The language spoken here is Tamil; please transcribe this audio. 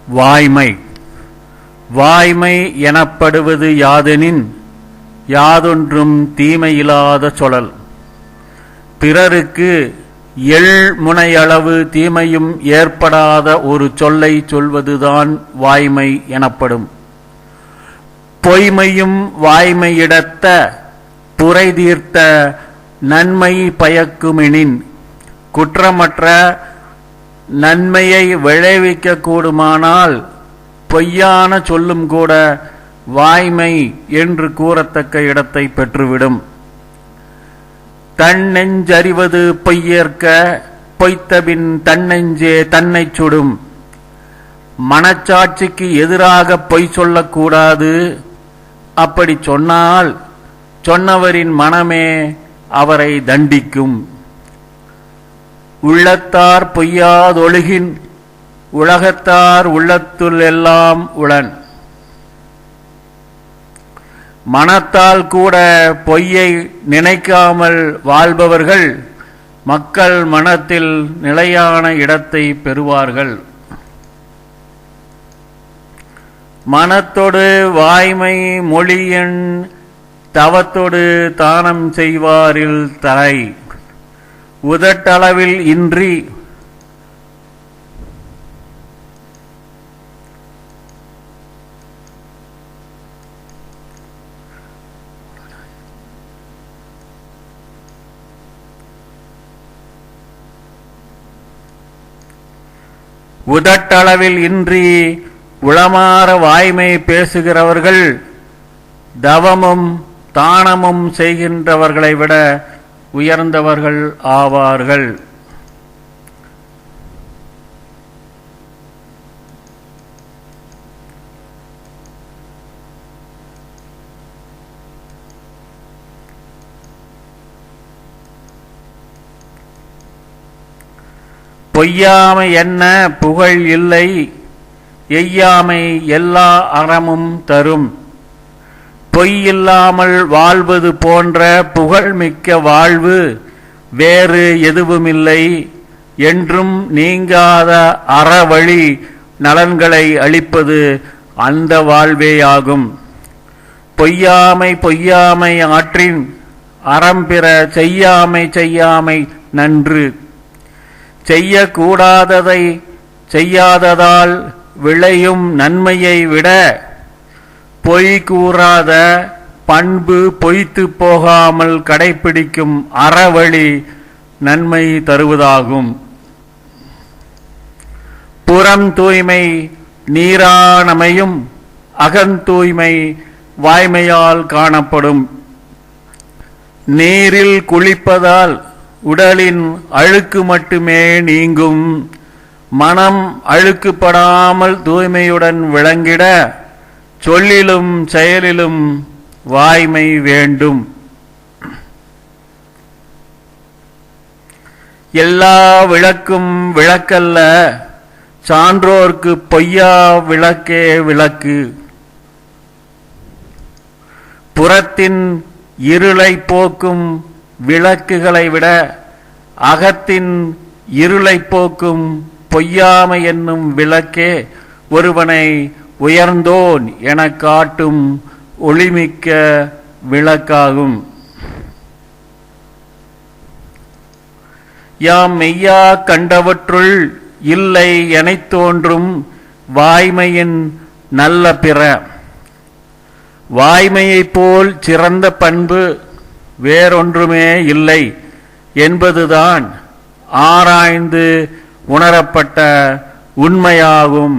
வாய்மை. வாய்மை எனப்படுவது யாதெனின், யாதொன்றும் தீமையிலாத சொலல். பிறருக்கு எள்முனையளவு தீமையும் ஏற்படாத ஒரு சொல்லை சொல்வதுதான் வாய்மை எனப்படும். பொய்மையும் வாய்மையிடத்த புரை தீர்த்த நன்மை பயக்குமெனின், குற்றமற்ற நன்மையை விளைவிக்க கூடுமானால் பொய்யான சொல்லும் கூட வாய்மை என்று கூறத்தக்க இடத்தை பெற்றுவிடும். தன்னெஞ்சறிவது பொய்யேற்க பொய்த்தபின் தன்னெஞ்சே தன்னை சுடும். மனச்சாட்சிக்கு எதிராக பொய் சொல்லக்கூடாது. அப்படி சொன்னால் சொன்னவரின் மனமே அவரை தண்டிக்கும். உள்ளத்தார் பொய்யாதொழுகின் உலகத்தார் உள்ளத்துள் எல்லாம் உளன். மனத்தால் கூட பொய்யை நினைக்காமல் வாழ்பவர்கள் மக்கள் மனத்தில் நிலையான இடத்தை பெறுவார்கள். மனத்தொடு வாய்மை மொழியன் தவத்தொடு தானம் செய்வாரில் தலை. உதட்டளவில் இன்றி உளமாற வாய்மை பேசுகிறவர்கள் தவமும் தானமும் செய்கின்றவர்களை விட உயர்ந்தவர்கள் ஆவார்கள். பொய்யாமை என்ன புகழ் இல்லை, எய்யாமை எல்லா அறமும் தரும். பொய் இல்லாமல் வாழ்வது போன்ற புகழ்மிக்க வாழ்வு வேறு எதுவுமில்லை என்றும் நீங்காத அறவழி நலன்களை அளிப்பது அந்த வாழ்வேயாகும். பொய்யாமை ஆற்றின் அறம்பிற செய்யாமை நன்று. செய்யக்கூடாததை செய்யாததால் விளையும் நன்மையை விட பொய் கூறாத பண்பு பொய்த்து போகாமல் கடைபிடிக்கும் அறவழி நன்மை தருவதாகும். புறம் தூய்மை நீரானமையும் அகந்தூய்மை வாய்மையால் காணப்படும். நீரில் குளிப்பதால் உடலின் அழுக்கு மட்டுமே நீங்கும். மனம் அழுக்குப்படாமல் தூய்மையுடன் விளங்கிட சொல்லிலும் செயலிலும் வாய்மை வேண்டும். எல்லா விளக்கும் விளக்கல்ல, சான்றோர்க்கு பொய்யா விளக்கே விளக்கு. புறத்தின் இருளை போக்கும் விளக்குகளை விட அகத்தின் இருளை போக்கும் பொய்யாமை என்னும் விளக்கே ஒருவனை உயர்ந்தோன் என காட்டும் ஒளிமிக்க விளக்காகும். யாம் மெய்யா கண்டவற்றுள் இல்லை எனத் தோன்றும் வாய்மையின் நல்ல பிற. வாய்மையைப் போல் சிறந்த பண்பு வேறொன்றுமே இல்லை என்பதுதான் ஆராய்ந்து உணரப்பட்ட உண்மையாகும்.